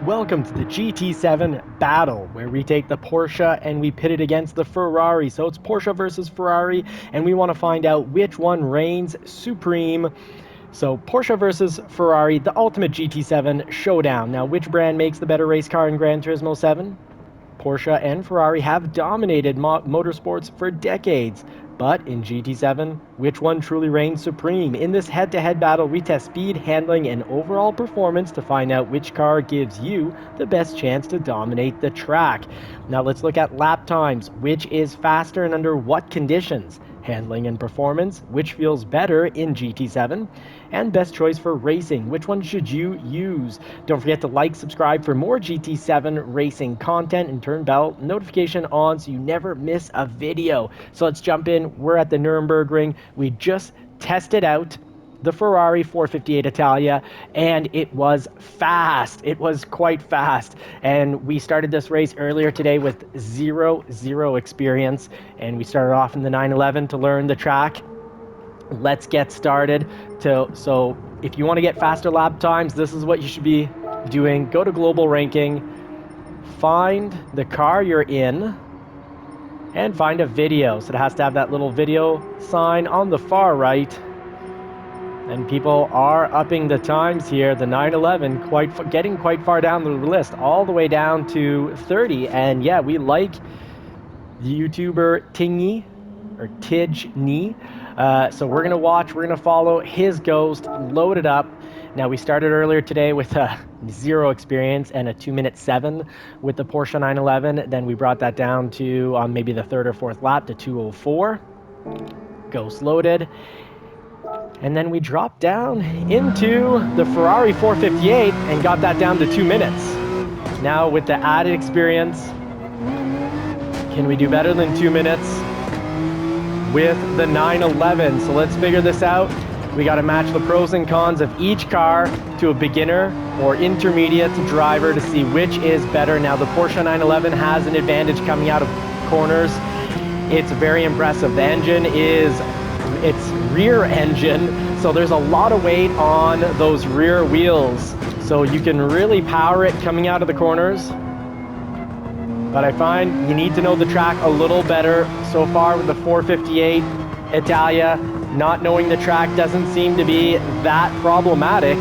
Welcome to the GT7 battle, where we take the Porsche and we pit it against the Ferrari. So it's Porsche versus Ferrari, and we want to find out which one reigns supreme. So Porsche versus Ferrari, the ultimate GT7 showdown. Now, which brand makes the better race car in Gran Turismo 7? Porsche and Ferrari have dominated motorsports for decades. But in GT7, which one truly reigns supreme? In this head-to-head battle, we test speed, handling, and overall performance to find out which car gives you the best chance to dominate the track. Now let's look at lap times. Which is faster and under what conditions? Handling and performance, which feels better in GT7, and best choice for racing, which one should you use? Don't forget to like, subscribe for more GT7 racing content, and turn bell notification on so you never miss a video. So let's jump in. We're at the Nürburgring. We just tested out the Ferrari 458 Italia, and it was fast. It was quite fast. And we started this race earlier today with zero experience, and we started off in the 911 to learn the track. Let's get started. So if you want to get faster lap times, this is what you should be doing. Go to global ranking, find the car you're in, and find a video. So it has to have that little video sign on the far right. And people are upping the times here. The 911 getting quite far down the list, all the way down to 30. And yeah, we like the YouTuber Tingy or Tidge. So we're gonna watch, we're gonna follow his ghost, load it up. Now we started earlier today with zero experience and a 2:07 with the Porsche 911. Then we brought that down to on maybe the third or fourth lap to 2:04. Ghost loaded. And then we dropped down into the Ferrari 458 and got that down to 2 minutes. Now with the added experience, can we do better than 2 minutes with the 911? So let's figure this out. We got to match the pros and cons of each car to a beginner or intermediate driver to see which is better. Now the Porsche 911 has an advantage coming out of corners. It's very impressive. The engine is its rear engine, so there's a lot of weight on those rear wheels, so you can really power it coming out of the corners. But I find you need to know the track a little better. So far with the 458 Italia, not knowing the track doesn't seem to be that problematic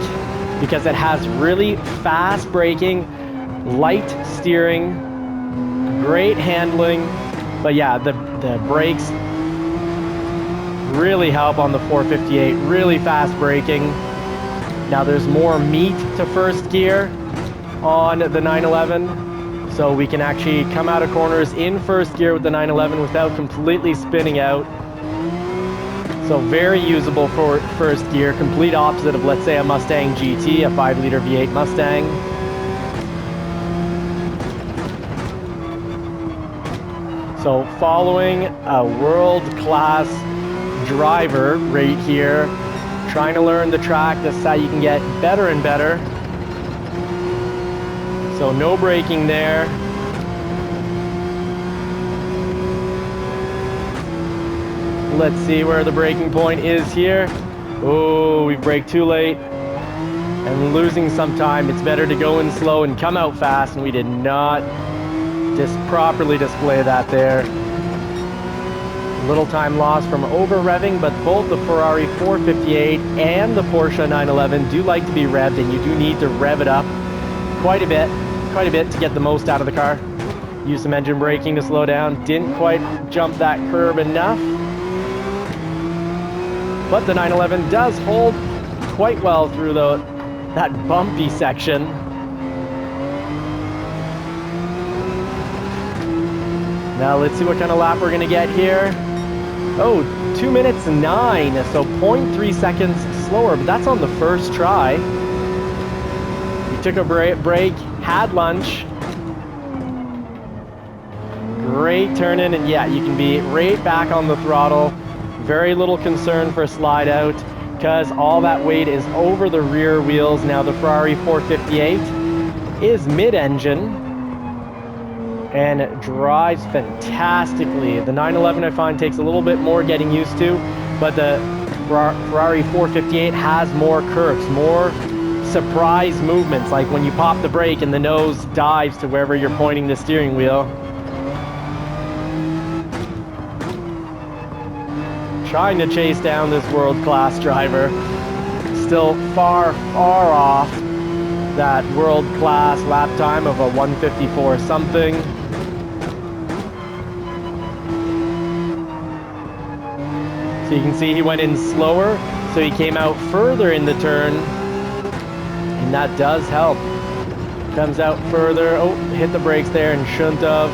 because it has really fast braking, light steering, great handling. But yeah, the brakes really help on the 458, really fast braking. Now there's more meat to first gear on the 911, so we can actually come out of corners in first gear with the 911 without completely spinning out. So very usable for first gear, complete opposite of, let's say, a Mustang GT, a 5-liter V8 Mustang. So following a world-class driver right here, trying to learn the track. This is how you can get better and better. So no braking there. Let's see where the braking point is here. Oh, we braked too late and losing some time. It's better to go in slow and come out fast, and we did not just properly display that there. Little time lost from over revving, but both the Ferrari 458 and the Porsche 911 do like to be revved, and you do need to rev it up quite a bit to get the most out of the car. Use some engine braking to slow down. Didn't quite jump that curb enough, but the 911 does hold quite well through that bumpy section. Now let's see what kind of lap we're gonna get here. Oh, 2:09, so 0.3 seconds slower, but that's on the first try. We took a break, had lunch. Great turn in, and yeah, you can be right back on the throttle. Very little concern for slide out because all that weight is over the rear wheels. Now the Ferrari 458 is mid-engine and it drives fantastically. The 911 I find takes a little bit more getting used to, but the Ferrari 458 has more curves, more surprise movements, like when you pop the brake and the nose dives to wherever you're pointing the steering wheel. Trying to chase down this world-class driver. Still far, far off that world-class lap time of a 154 something. So you can see he went in slower, so he came out further in the turn, and that does help. Comes out further. Oh, hit the brakes there and shouldn't have.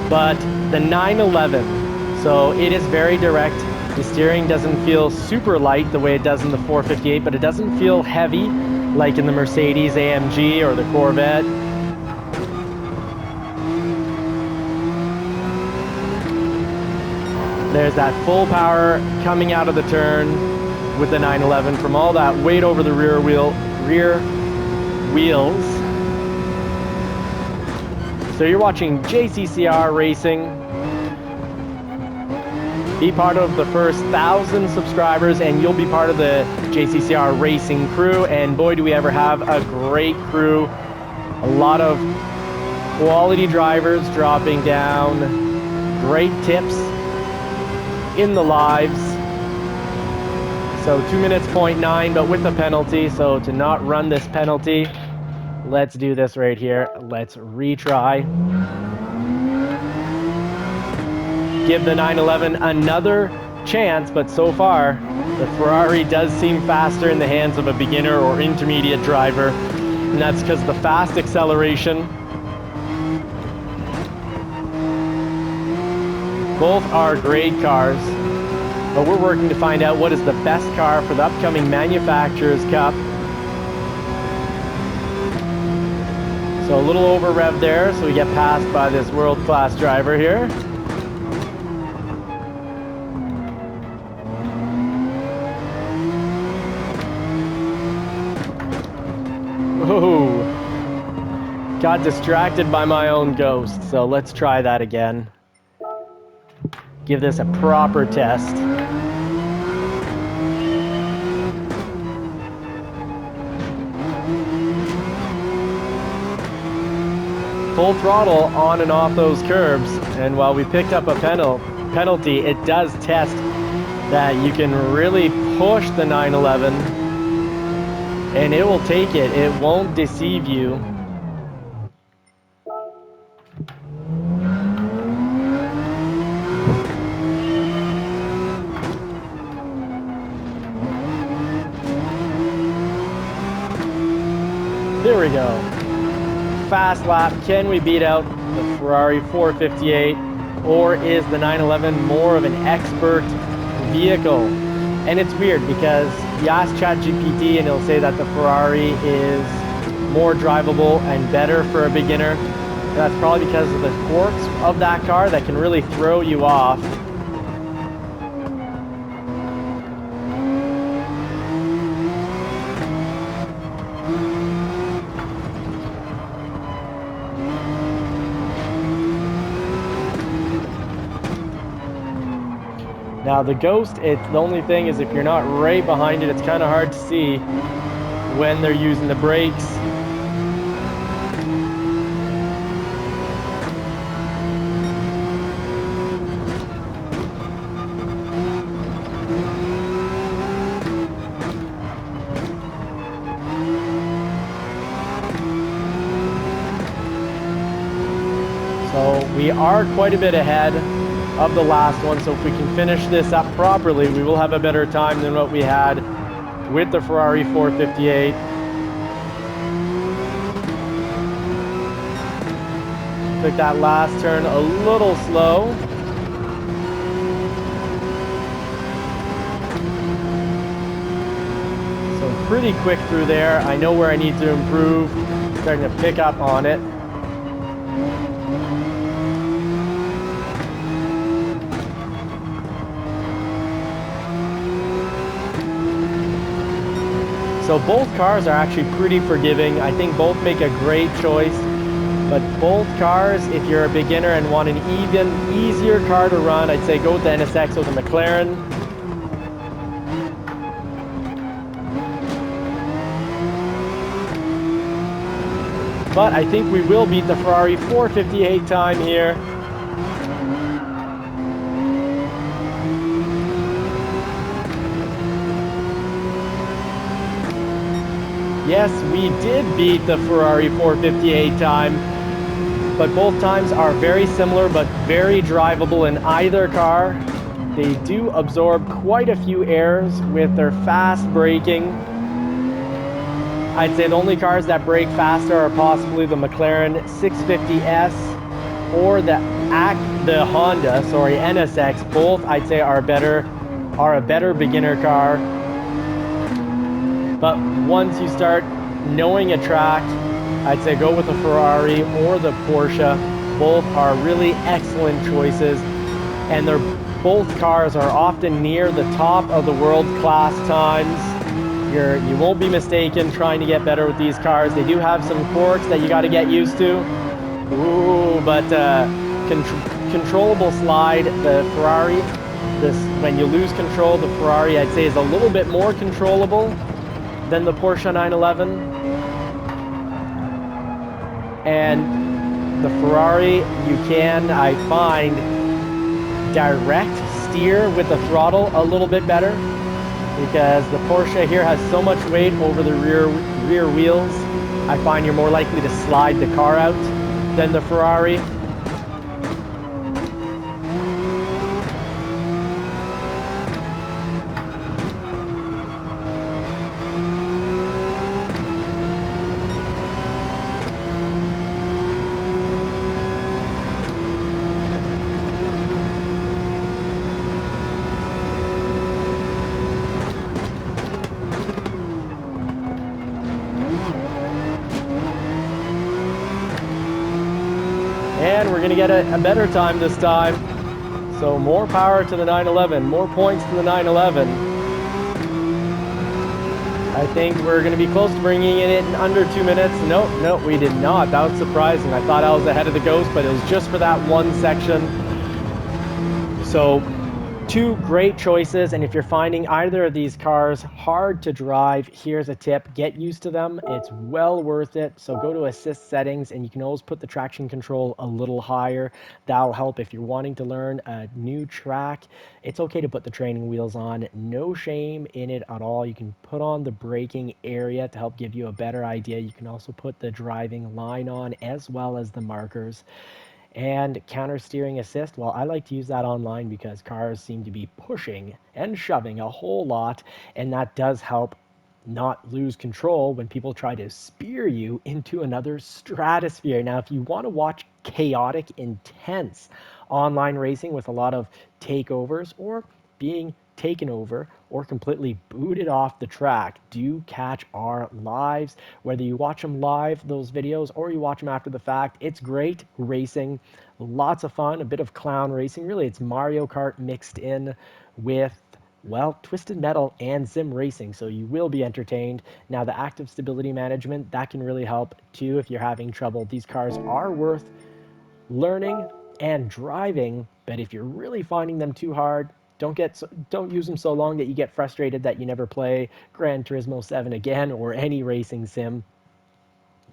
But the 911, so it is very direct. The steering doesn't feel super light the way it does in the 458, but it doesn't feel heavy like in the Mercedes AMG or the Corvette. There's that full power coming out of the turn with the 911 from all that weight over the rear wheels. So you're watching JCCR Racing. Be part of the first 1,000 subscribers and you'll be part of the JCCR Racing crew. And boy, do we ever have a great crew. A lot of quality drivers dropping down. Great tips in the lives. So 2 minutes 0.9, but with the penalty. So to not run this penalty, let's do this right here. Let's retry. Give the 911 another chance, but so far the Ferrari does seem faster in the hands of a beginner or intermediate driver, and that's because of the fast acceleration. Both are great cars, but we're working to find out what is the best car for the upcoming Manufacturers Cup. So a little over rev there, so we get passed by this world-class driver here. Oh, got distracted by my own ghost, so let's try that again. Give this a proper test. Full throttle on and off those curbs, and while we picked up a penalty, it does test that you can really push the 911 and it will take it. It won't deceive you. There we go. Fast lap. Can we beat out the Ferrari 458, or is the 911 more of an expert vehicle? And it's weird because you ask ChatGPT and it'll say that the Ferrari is more drivable and better for a beginner. That's probably because of the quirks of that car that can really throw you off. Now the Ghost, the only thing is if you're not right behind it, it's kind of hard to see when they're using the brakes. So we are quite a bit ahead of the last one, so if we can finish this up properly, we will have a better time than what we had with the Ferrari 458. Took that last turn a little slow. So pretty quick through there. I know where I need to improve. Starting to pick up on it. So both cars are actually pretty forgiving. I think both make a great choice, but both cars, if you're a beginner and want an even easier car to run, I'd say go with the NSX or the McLaren. but I think we will beat the Ferrari 458 time here. Yes, we did beat the Ferrari 458 time, but both times are very similar but very drivable in either car. They do absorb quite a few errors with their fast braking. I'd say the only cars that brake faster are possibly the McLaren 650S or the Honda, NSX. Both I'd say are a better beginner car. But once you start knowing a track, I'd say go with the Ferrari or the Porsche. Both are really excellent choices, and both cars are often near the top of the world class times. You won't be mistaken trying to get better with these cars. They do have some quirks that you got to get used to. Ooh, but controllable slide, the Ferrari, when you lose control, the Ferrari I'd say is a little bit more controllable than the Porsche 911. And the Ferrari, you can, I find, direct steer with the throttle a little bit better, because the Porsche here has so much weight over the rear wheels. I find you're more likely to slide the car out than the Ferrari. And we're going to get a better time this time. So more power to the 911, more points to the 911. I think we're going to be close to bringing it in under 2 minutes. Nope, we did not. That was surprising. I thought I was ahead of the Ghost, but it was just for that one section. So two great choices, and if you're finding either of these cars hard to drive, here's a tip: get used to them. It's well worth it. So go to assist settings, and you can always put the traction control a little higher. That'll help if you're wanting to learn a new track. It's okay to put the training wheels on, no shame in it at all. You can put on the braking area to help give you a better idea. You can also put the driving line on as well as the markers. And counter steering assist, well, I like to use that online because cars seem to be pushing and shoving a whole lot, and that does help not lose control when people try to spear you into another stratosphere. Now, if you want to watch chaotic, intense online racing with a lot of takeovers or being taken over or completely booted off the track, do catch our lives. Whether you watch them live, those videos, or you watch them after the fact, it's great racing, lots of fun, a bit of clown racing. Really, it's Mario Kart mixed in with, well, twisted metal and sim racing, so you will be entertained. Now, the active stability management, that can really help too if you're having trouble. These cars are worth learning and driving, but if you're really finding them too hard, don't use them so long that you get frustrated that you never play Gran Turismo 7 again or any racing sim.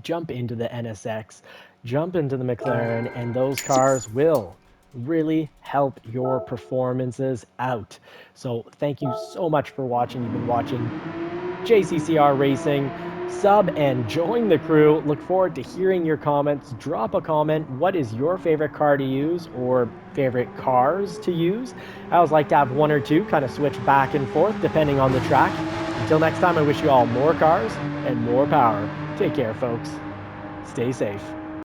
Jump into the NSX, jump into the McLaren, and those cars will really help your performances out. So thank you so much for watching. You've been watching JCCR Racing. Sub and join the crew. Look forward to hearing your comments. Drop a comment. What is your favorite car to use or favorite cars to use? I always like to have one or two, kind of switch back and forth depending on the track. Until next time, I wish you all more cars and more power. Take care, folks. Stay safe.